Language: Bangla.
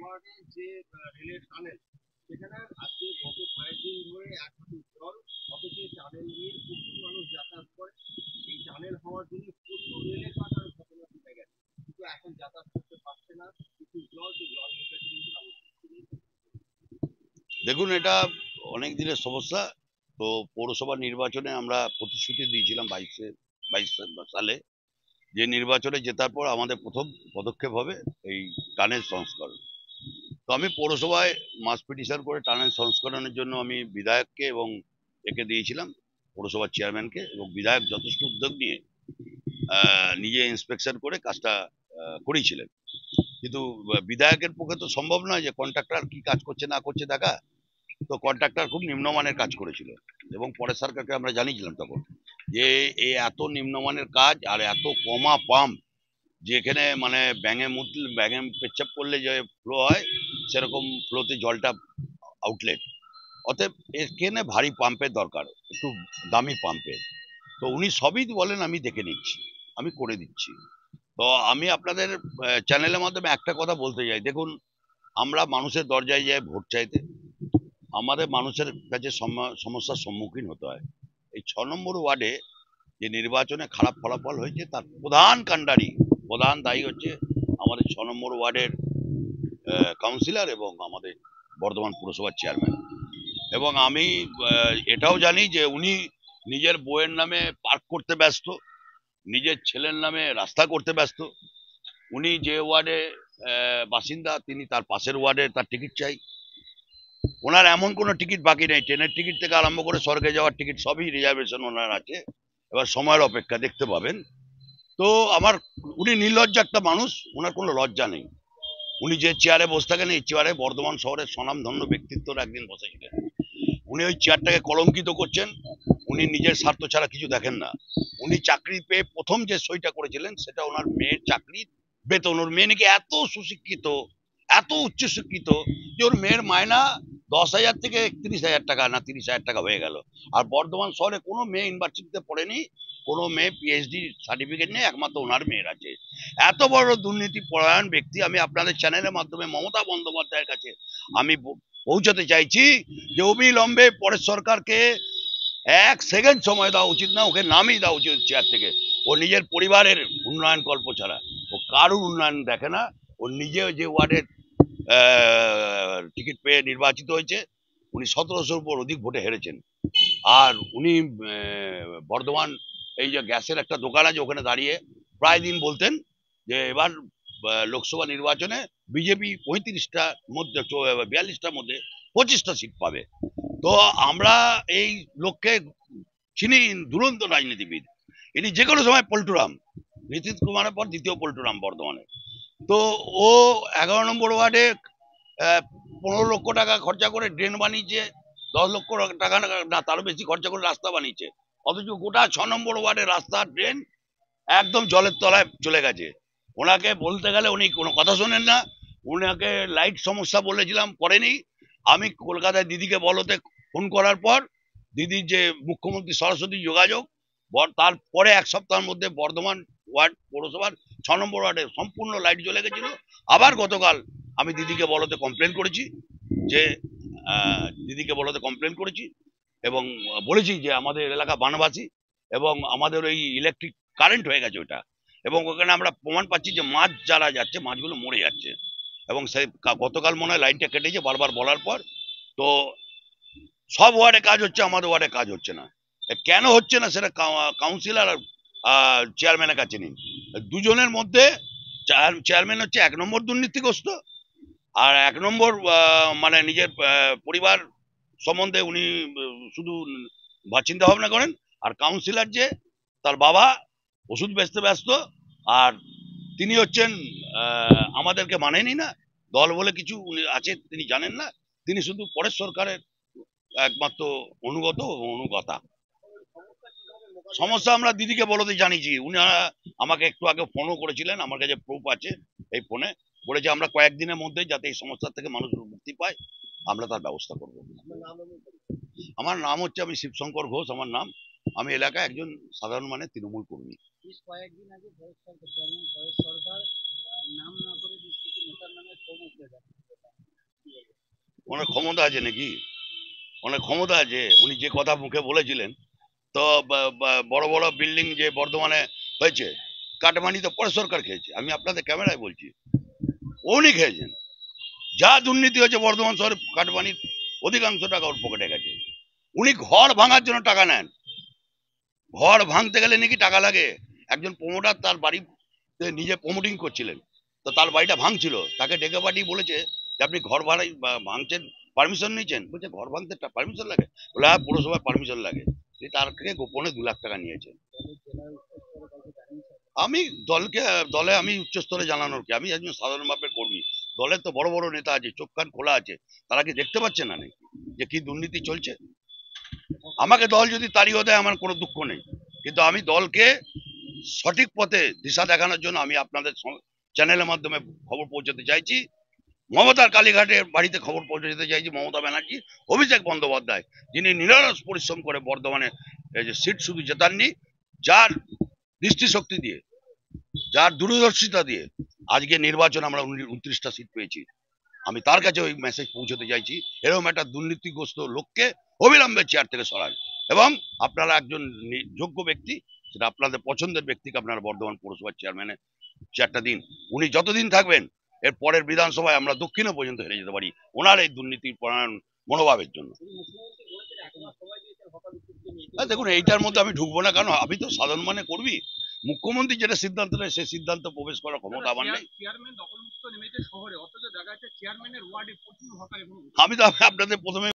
ওয়ার্ডে যে রেলের টানেল সেখানে আজকে গত কয়েকদিন ধরে এক হাঁটু জল, অথচ টানেল দিয়ে প্রচুর মানুষ যাতায়াত করে। এই টানেল হওয়ার জন্য প্রচুর রেলের কাটার ঘটনা ঘটে গেছে, কিন্তু এখন যাতায়াত করতে পারছে না। কিছু জল, সেই জল নিকাশি কিন্তু ব্যবস্থা দেখুন, এটা অনেক দিনের সমস্যা। তো পৌরসভা নির্বাচনে আমরা প্রতিশ্রুতি দিয়েছিলাম 22 সালে, যে নির্বাচনে জেতার পর আমাদের প্রথম পদক্ষেপ হবে এই টানেল সংস্করণ। তো আমি পৌরসভায় মাস পিটিশন করে টানেল সংস্করণের জন্য আমি বিধায়ককে এবং একে দিয়েছিলাম, পৌরসভার চেয়ারম্যানকে, এবং বিধায়ক যথেষ্ট উদ্যোগ নিয়ে নিজে ইন্সপেকশন করে কাজটা করিয়েছিলেন। কিন্তু বিধায়কের পক্ষে তো সম্ভব নয় যে কন্ট্রাক্টর কি কাজ করছে না করছে দেখা। তো কন্ট্রাক্টর খুব নিম্নমানের কাজ করেছিল, এবং পরেশ সরকারকে আমরা জানিয়েছিলাম তখন যে এই এত নিম্নমানের কাজ আর এত কমা পাম্প, যেখানে মানে ব্যাঙে পেচ্ছাপ করলে যে ফ্লো হয় সেরকম ফ্লোতে জলটা আউটলেট। অতএব এখানে ভারী পাম্পের দরকার, একটু দামি পাম্পের। তো উনি সবই বলেন আমি দেখে নিচ্ছি, আমি করে দিচ্ছি। তো আমি আপনাদের চ্যানেলের মাধ্যমে একটা কথা বলতে চাই। দেখুন, আমরা মানুষের দরজায় যাই ভোট চাইতে, আমাদের মানুষের কাছে সমস্যার সম্মুখীন হতে হয়। এই 6 নম্বর ওয়ার্ডে যে নির্বাচনে খারাপ ফলাফল হয়েছে তার প্রধান দায়ী হচ্ছে আমাদের 6 নম্বর ওয়ার্ডের কাউন্সিলর এবং আমাদের বর্ধমান পুরসভার চেয়ারম্যান। এবং আমি এটাও জানি যে উনি নিজের বউয়ের নামে পার্ক করতে ব্যস্ত, নিজের ছেলের নামে রাস্তা করতে ব্যস্ত। উনি যে ওয়ার্ডে বাসিন্দা, তিনি তার পাশের ওয়ার্ডে তার টিকিট চাই। ওনার এমন কোনো টিকিট বাকি নেই, ট্রেনের টিকিট থেকে আরম্ভ করে স্বর্গে যাওয়ার টিকিট সবই রিজার্ভেশন ওনার আছে। এবার সময়ের অপেক্ষা, দেখতে পাবেন। তো আমার, উনি নির্লজ্জ একটা মানুষ, ওনার কোনো লজ্জা নেই। উনি যে চেয়ারে বসে থাকেন, এই চেয়ারে বর্ধমান শহরের স্বনামধন্য ব্যক্তিত্বরা একদিন বসেছিলেন। উনি ওই চেয়ারটাকে কলঙ্কিত করছেন। উনি নিজের স্বার্থ ছাড়া কিছু দেখেন না। উনি চাকরি পেয়ে প্রথম যে সইটা করেছিলেন সেটা ওনার মেয়ের চাকরির বেতন। ওর মেয়ে নাকি এত সুশিক্ষিত, এত উচ্চশিক্ষিত, যে ওর মেয়ের মায়না 10,000 থেকে 31,000 টাকা, না 30,000 টাকা হয়ে গেল। আর বর্ধমান শহরে কোনো মেয়ে ইউনিভার্সিটিতে পড়েনি, কোনো মেয়ে পিএইচডি সার্টিফিকেট নেই, একমাত্র ওনার মেয়ের আছে। এত বড় দুর্নীতি পরায়ণ ব্যক্তি, আমি আপনাদের চ্যানেলের মাধ্যমে মমতা বন্দ্যোপাধ্যায়ের কাছে আমি পৌঁছাতে চাইছি যে অবিলম্বে পরেশ সরকারকে 1 সেকেন্ড সময় দেওয়া উচিত না, ওকে নামিয়ে দেওয়া উচিত চেয়ার থেকে। ও নিজের পরিবারের উন্নয়ন কল্প ছাড়া ও কারুর উন্নয়ন দেখে না। ও নিজে যে ওয়ার্ডের টিকিট পেয়ে নির্বাচিত হয়েছে, উনি 1700-র উপর অধিক ভোটে হেরেছেন। আর উনি বর্ধমান এই যে গ্যাসের একটা দোকান আছে ওখানে দাঁড়িয়ে প্রায় দিন বলতেন যে এবার লোকসভা নির্বাচনে বিজেপি 35টার মধ্যে 42টার মধ্যে 25টা সিট পাবে। তো আমরা এই লোককে চিনি, দুরন্ত রাজনীতিবিদ। ইনি যে কোনো সময় পল্টুরাম, নীতিশ কুমারের পর দ্বিতীয় পল্টুরাম বর্ধমানে। তো ও 11 নম্বর ওয়ার্ডে 15 লক্ষ টাকা খরচা করে ড্রেন বানিয়েছে, 10 লক্ষ টাকা না তারও বেশি খরচা করে রাস্তা বানিয়েছে। অথচ গোটা 6 নম্বর ওয়ার্ডের রাস্তা ড্রেন একদম জলের তলায় চলে গেছে। ওনাকে বলতে গেলে উনি কোনো কথা শোনেন না। উনাকে লাইট সমস্যা বলেছিলাম, করেনি। আমি কলকাতায় দিদিকে বলতে ফোন করার পর দিদির যে মুখ্যমন্ত্রী সরস্বতী যোগাযোগ, তারপরে 1 সপ্তাহের মধ্যে বর্ধমান ওয়ার্ড পৌরসভার 6 নম্বর ওয়ার্ডে সম্পূর্ণ লাইট জ্বলে গেছিল। আবার গতকাল আমি দিদিকে বলতে কমপ্লেন করেছি, যে এবং বলেছি যে আমাদের এলাকা বানবাসী, এবং আমাদের ওই ইলেকট্রিক কারেন্ট হয়ে গেছে ওটা। এবং ওখানে আমরা প্রমাণ পাচ্ছি যে মাছ যারা যাচ্ছে মাছগুলো মরে যাচ্ছে। এবং সেই গতকাল মনে হয় লাইনটা কেটেছে বারবার বলার পর। তো সব ওয়ার্ডে কাজ হচ্ছে, আমাদের ওয়ার্ডে কাজ হচ্ছে না। কেন হচ্ছে না সেটা কাউন্সিলর আর চেয়ারম্যানের কাছে নেই। দুজনের মধ্যে চেয়ারম্যান হচ্ছে 1 নম্বর দুর্নীতিগ্রস্ত, আর 1 নম্বর মানে নিজের পরিবার সম্বন্ধে উনি শুধু চিন্তা ভাবনা করেন। আর কাউন্সিলর যে, তার বাবা ওষুধ বেচতে ব্যস্ত। আর তিনি হচ্ছেন আমাদেরকে মানেনি না, দল বলে কিছু উনি আছে তিনি জানেন না। তিনি শুধু পরেশ সরকারের একমাত্র অনুগত ও অনুগতা। সমস্যা আমরা দিদিকে বলতে জানিয়েছি, উনি আমাকে একটু আগে ফোনও করেছিলেন, আমার কাছে প্রুফ আছে এই ফোনে। বলেছে আমরা কয়েকদিনের মধ্যে যাতে এই সমস্যা থেকে মানুষ মুক্তি পায় আমরা তার ব্যবস্থা করব। আমার নাম হচ্ছে, আমি শিবশঙ্কর ঘোষ আমার নাম। আমি এলাকায় একজন সাধারণ মানে তৃণমূল কর্মী। বেশ কয়েকদিন আগে পরেশ সরকার, চেয়ারম্যান পরেশ সরকার নাম না করে বেশ কিছু নেতার নামে ফোন উঠে যায়। ওনার ক্ষমতা আছে নাকি? ওনার ক্ষমতা আছে, উনি যে কথা মুখে বলেছিলেন। তো বড় বড় বিল্ডিং যে বর্ধমানে হয়েছে, কাটমানি তো পরে সরকার খেয়েছে, আমি আপনাদের ক্যামেরায় বলছি। উনি খেয়েছেন। যা দুর্নীতি হয়েছে বর্ধমান শহরে, কাটমানির অধিকাংশ টাকা ওর পকেটে গেছে। উনি ঘর ভাঙার জন্য টাকা নেন। ঘর ভাঙতে গেলে নাকি টাকা লাগে। একজন প্রমোটার তার বাড়ি নিজে প্রমোটিং করছিলেন, তো তার বাড়িটা ভাঙছিল, তাকে ডেকে পাঠিয়ে বলেছে যে আপনি ঘর ভাড়াই ভাঙছেন, পারমিশন নিয়েছেন? বলছে ঘর ভাঙতে পারমিশন লাগে? বলে হ্যাঁ, পুরসভার পারমিশন লাগে। তার থেকে গোপনে 2 লাখ টাকা নিয়েছেন। আমি দলে আমি উচ্চস্তরে জানানোর কি, আমি একজন সাধারণ মাপের কর্মী। দলের তো বড় বড় নেতা আছে, চোখ কান খোলা আছে, তারা কি দেখতে পাচ্ছে না নাকি যে কি দুর্নীতি চলছে? আমাকে দল যদি তাড়িয়ে দেয় আমার কোনো দুঃখ নেই, কিন্তু আমি দলকে সঠিক পথে দিশা দেখানোর জন্য আমি আপনাদের চ্যানেলের মাধ্যমে খবর পৌঁছাতে চাইছি। মমতার কালীঘাটের বাড়িতে খবর পৌঁছাতে চাইছি। মমতা ব্যানার্জি, অভিষেক বন্দ্যোপাধ্যায়, যিনি নিরলস পরিশ্রম করে বর্ধমানে এই যে সিট শুধু জেতাননি, যার দৃষ্টিশক্তি দিয়ে, যার দূরদর্শিতা দিয়ে আজকে নির্বাচন আমরা 29টা সিট পেয়েছি। আমি তার কাছে ওই মেসেজ পৌঁছতে চাইছি, এরকম একটা দুর্নীতিগ্রস্ত লোককে অবিলম্বে চেয়ার থেকে সরান, এবং আপনারা একজন যোগ্য ব্যক্তি, সেটা আপনাদের পছন্দের ব্যক্তিকে আপনারা বর্ধমান পৌরসভার চেয়ারম্যানের চেয়ারটা দিন। উনি যতদিন থাকবেন, এর পরের বিধানসভায় আমরা দক্ষিণও পর্যন্ত হেরে যেতে পারি ওনার এই দুর্নীতি পরায়ণ মনোভাবের জন্য। দেখুন, এইটার মধ্যে আমি ঢুকবো না, কারণ আমি তো সাধারণ মানে করবি। মুখ্যমন্ত্রী যেটা সিদ্ধান্ত নেয় সেই সিদ্ধান্ত প্রবেশ করার ক্ষমতা আমার নেই। চেয়ারম্যান দখলমুক্ত নেমেছে শহরে, অথচ দেখা যাচ্ছে চেয়ারম্যানের ওয়ার্ডে প্রচুর হকার এবং আমি তো আপনাদের প্রথমে